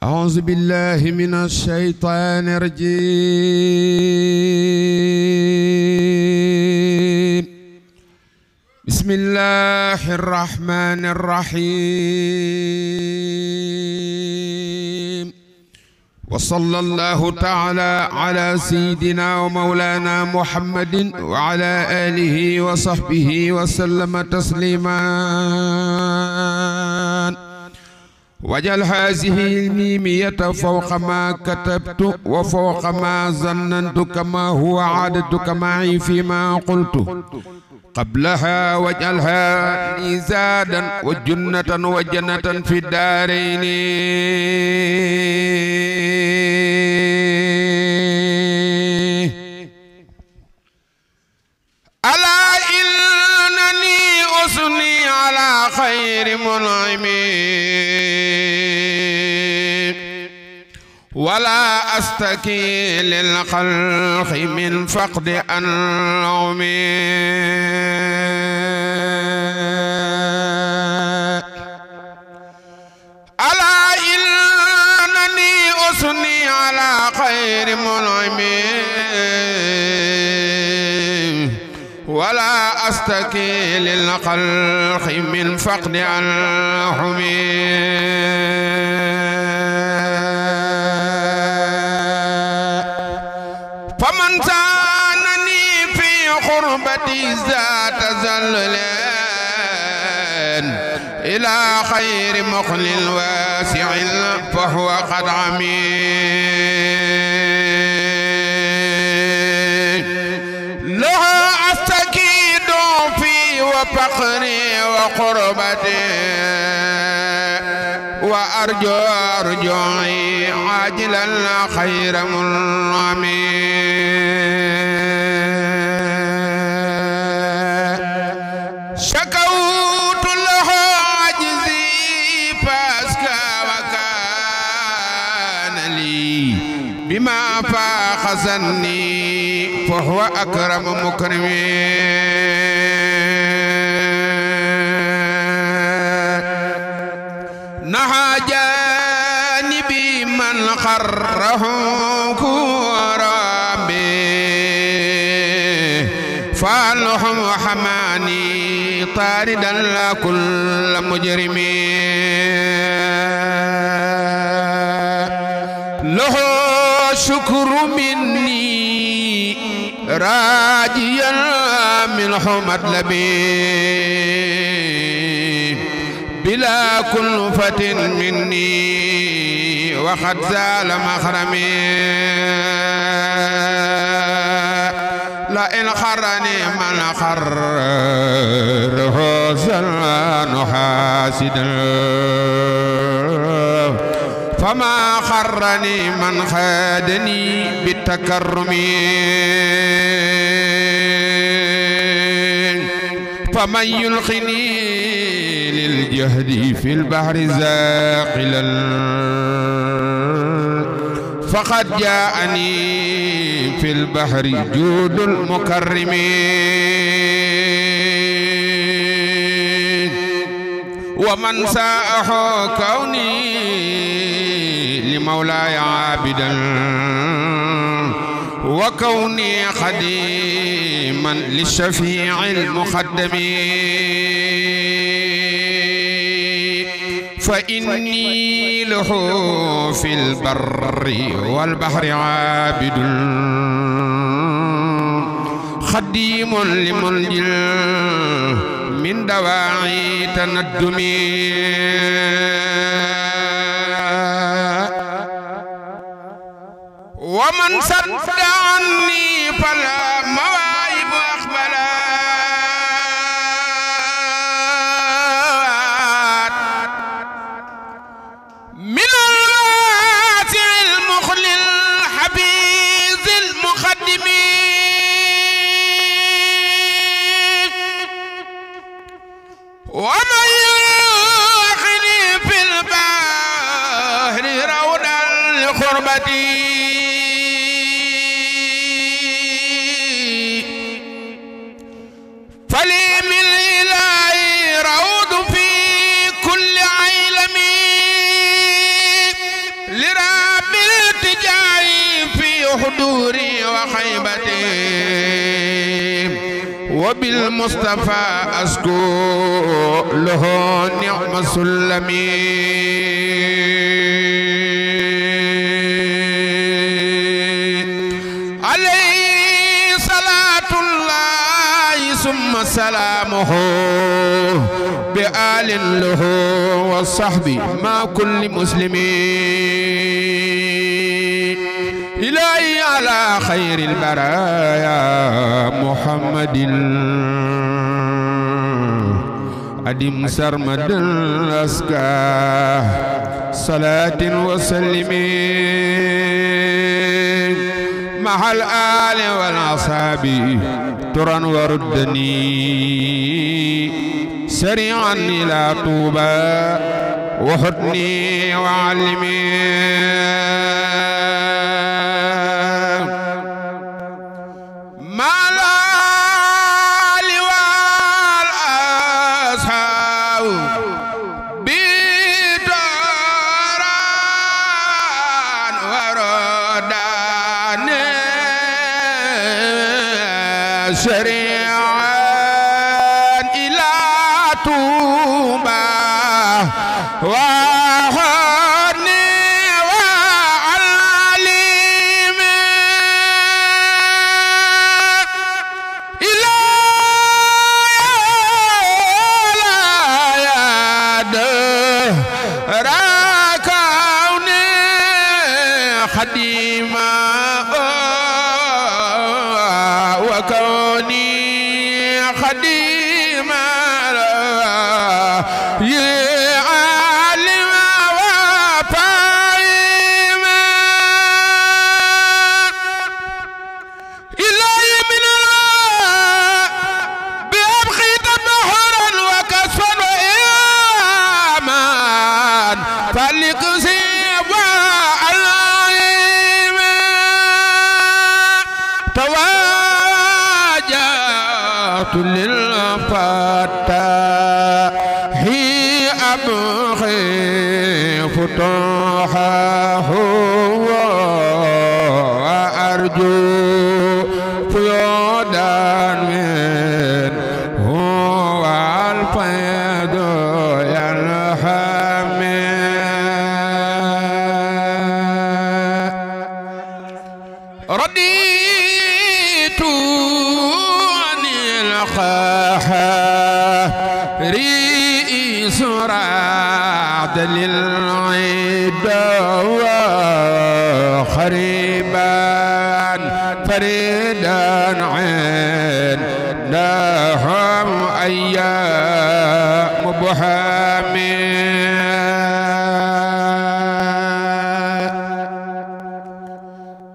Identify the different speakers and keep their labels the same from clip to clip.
Speaker 1: أعوذ بالله من الشيطان الرجيم. بسم الله الرحمن الرحيم. وصلى الله تعالى على سيدنا ومولانا محمد وعلى آله وصحبه وسلم تسليما. وجل هذه الميمية فوق ما كتبت وفوق ما ظننت كما هو عادتك معي فيما قلت قبلها. واجعلها ميزادا وجنة وجنة في الدارين. ألا إنني أثني على خير منعم ولا أستكي للخلق من فقد أنعم. ألا إنني أثني على خير منعم ولا أستكي للخلق من فقد أنعم. فمن سانني في قربتي ذات ذلل إلى خير مخل واسع فهو قد عمي. له أستكيد في وفقري وقربتي وأرجو رجوعي عاجلا خير منعمي. شكوت له عجزي فأسكى وكان لي بما فاق ظني فهو أكرم مكرمين. نهى جانبي من خره كرامي فالهم حماني طاردا لكل مجرمين. له شكر مني راجيا منه مطلبي بلا كلفة مني وقد زال مخرمي. لئن خرني من خره زلان حاسدا فما خرني من خادني بالتكرم. فمن يلقني للجهد في البحر زاقلا فقد جاءني في البحر جود المكرمين. ومن ساءه كوني لمولاي عابدا وكوني خديما للشفيع المقدم فإني له في البر والبحر عابد خديم لمنجل من دواعي تندمي. ومن صد عني فلا مواهب أقبلات من الواسع المخل الحبيز المقدم. ومن يلقني في البحر روضا لقربتي فلي من الإله روض في كل عيلم حضوري وخيبتي وبالمصطفى أسكو له نعم سلمي عليه صلاة الله ثم سلامه بآل له والصحب مع كل مسلمين إلهي على خير البرايا محمد أدم سرمد الأسكى صلاة وسلم مع الآل والأصحاب ترى وردني سريعا إلى طوبى وحدني وعلمي مع الآل والأصحاب بتران وردان سريعا إلى طوبى وحدني وعلم إلى راكوني خديما وكوني خديما يعلم وفاهما إلهي من الله بأبخي تبحرا وكسفا وإيمان فلكسيب وعلائما تواجهت للفتاح أبخي فتوحه وأرجو فيودا منه والفيض يلحمي رضيت عن الخير سرعت للعيد وخريبا فريدا عندهم أيام بحامي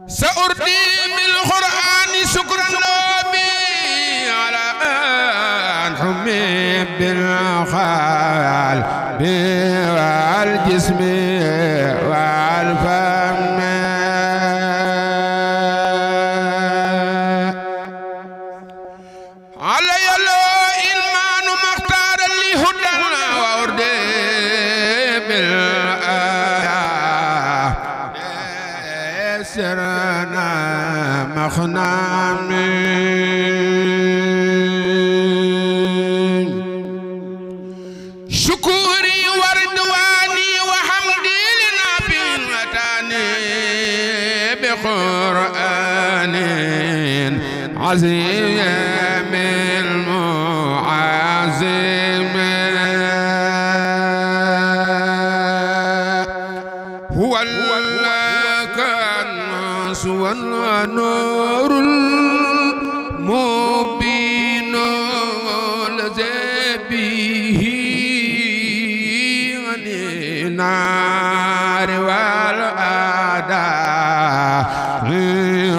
Speaker 1: سأردي بالقرآن شكرا ربي على أن حمي بالخال والجسم والفم علي الإلمان مختار لي هدى وأردي بالآية سرنا مخنامين شكوري وردواني وحمدي لنبي وتاني بقرآن عظيم المعازم هو الكنس والنور المبين الذي به عن النار والأعداء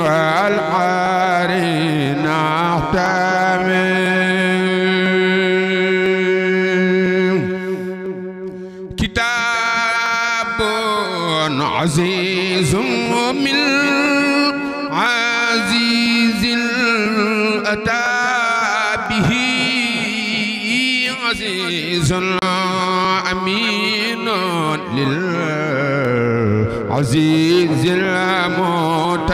Speaker 1: والحار نحتمي كتاب عزيز من عزيز أتى به عزيز أمين العزيز المتمم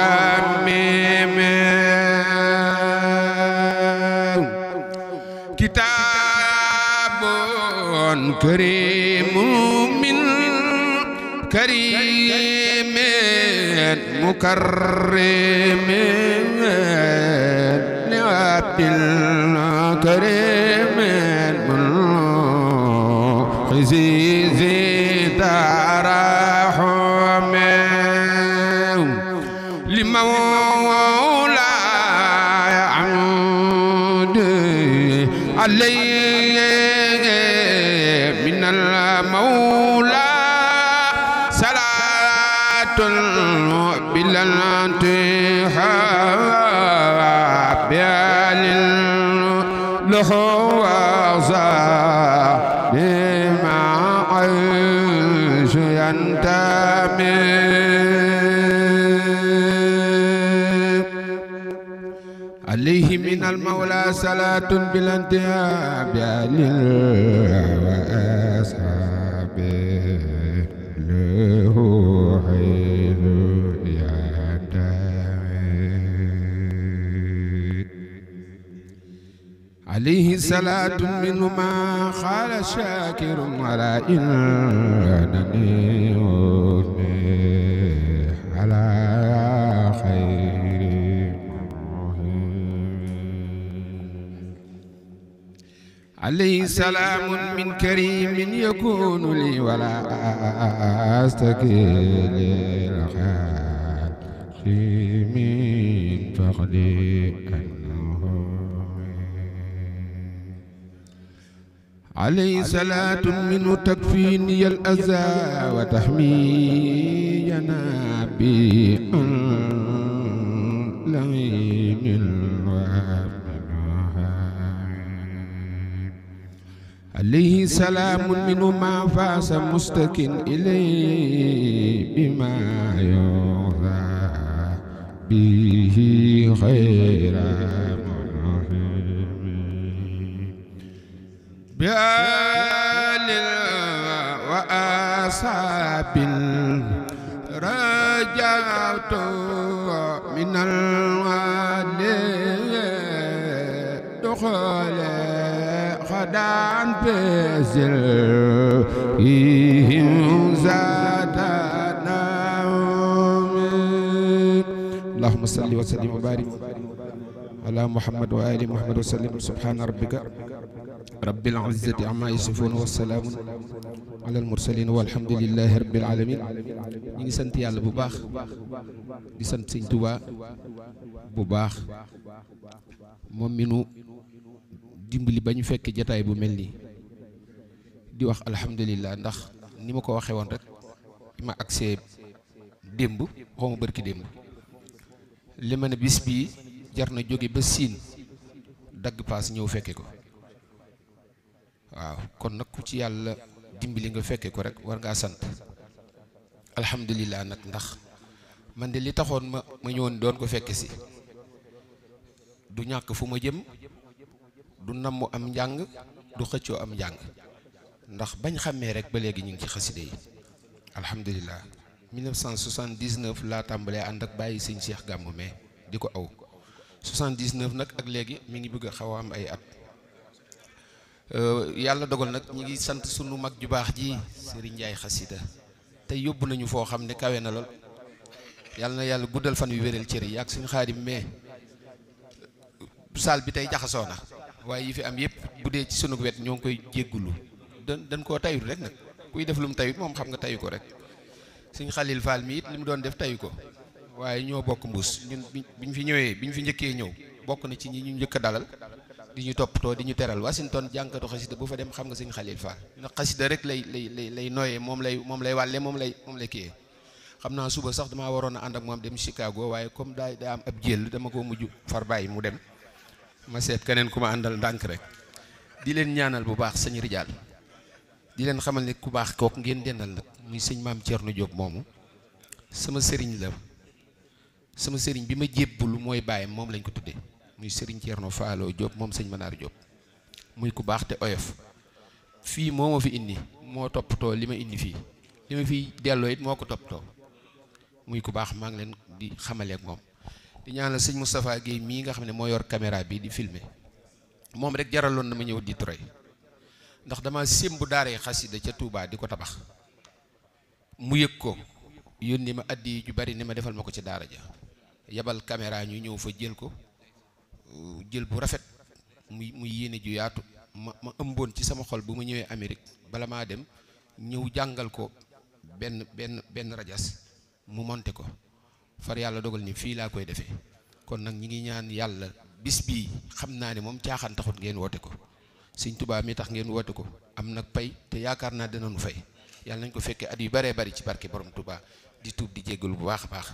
Speaker 1: كتاب كريم من كريم مكرم لعبد الكريم عزيز ترحم لمولاي عمد عليه من المولى صلاة بلا انتهاء بيال له بما عيش ينتمي عليه من المولى صلاة بلا انتهاء بآل وأصحابه له حيث ينتمي عليه صلاة منه ما قال شاكر على إنني على خير عليه سلام من كريم يكون لي ولا أستكيل الخلق من فقدي عليه صلاة منه تكفيني الأذى وتحمينا بلعين عليه سلام منه ما فاس مستكن إليه بما يرضى به خير بآل وأصحاب رجعت من الوالي دخل خدان بزل فيهم زادنا اللهم صل وسلم وبارك على محمد وآل محمد وسلم سبحان ربك رب العزة عما يصفون والسلام على المرسلين والحمد لله رب العالمين. ñi ngi sant yàlla bu baax di sant Sëñ Tuubaa bu baax moom mi nu dimbali ba ñu fekk jataay bu mel nii di wax alhamdulillah ndax ni ma ko waxee woon rek ma agsee démb xaw ma bërki démb li ma ne bis bii jar na jóge ba siin dagg paas ñëw fekke ko waaw kon nag ku ci yàlla dimbali nga fekke ko rek war ngaa sant alhamdulillah nag ndax man de li taxoon ma ñëwoon doon ko fekke si du ñàkk fu ma jëm du namm am njàng du xëccoo am njàng ndax bañ xàmmee rek ba léegi ñu ngi ci xaside yi alhamdulillah 1979 laa tàmbalee ànd ak bàyyi sëñ Cheikh Gàmmu mais di ko aw 79 nag ak léegi mi ngi bëgg a xaw a am ay at yàlla dogal nag ñi ngi sant sunu mag ju baax ji Serigne Ndiaye xasida te yóbbu nañu foo xam ne kawe na lool yàlla na yàlla guddal fan yu wéral cër yi ak suñu xaadim mais saal bi tey jaxasoo na waaye yi fi am yëpp bu dee ci sunu wet ñoo ngi koy jéggulu dañ koo tayut rek nag kuy def lu mu tayut moom xam nga tayu ko rek suñ Xalil Fall mi it li mu doon def tayu ko waaye ñoo bokk mbuus ñun biñ fi ñëwee biñ fi njëkkee ñëw bokk na ci ñi ñu njëkk a dalal di ñu toppatoo di ñu teral Washington jànkatu xasida bu fa dem xam nga suñ Xalil Fall ndax xasida rek lay nooyee moom lay wàlle moom lay kiyee xam naa suba sax damaa waroon a ànd ak moom dem Chicago waaye comme daa am ab jël dama ko mujj far bàyyi mu dem ma seet keneen ku ma àndal ndànk rek di leen ñaanal bu baax sëñ Rijaal di leen xamal ne ku baax kooku ngeen dendal nag muy sëñ maam Thierno Diop moomu sama sëriñ la sama sëriñ bi ma jébbulu mooy bàyyam moom lañ ko tuddee muy sëriñ Thierno Faalo Diop moom sëñ Manaar Diop muy ku baax te oyof fii moo ma fi indi moo toppatoo li ma indi fii li ma fiy delloo it moo ko toppatoo muy ku baax maa ngi leen di xamale ak moom di ñaanal sëñ Moustapha Guèye mii nga xam ne moo yor caméra bi di filmer moom rek jaraloon na ma ñëw di Troy ndax dama sémbu daaree xasida ca Touba di ko tabax mu yëg ko yónni ma addi ju bari ni ma defal ma ko ci daara ja yabal caméra ñu ñëw fa jël ko jël bu rafet muy yéene ju yaatu ma ëmboon ci sama xol bu ma ñëwee Amérique bala maa dem ñëw jàngal ko benn rajas mu monte ko far yàlla dogal ni fii laa koy defee kon nag ñi ngi ñaan yàlla bis bii xam naa ne moom caaxaan taxut ngeen woote ko Sëñ Tuubaa mi tax ngeen woote ko am nag pay te yaakaar naa dinañu fay yàlla nañ ko fekkee at yu baree bari ci barke borom Tuubaa di tuub di jéggalu bu baax a baax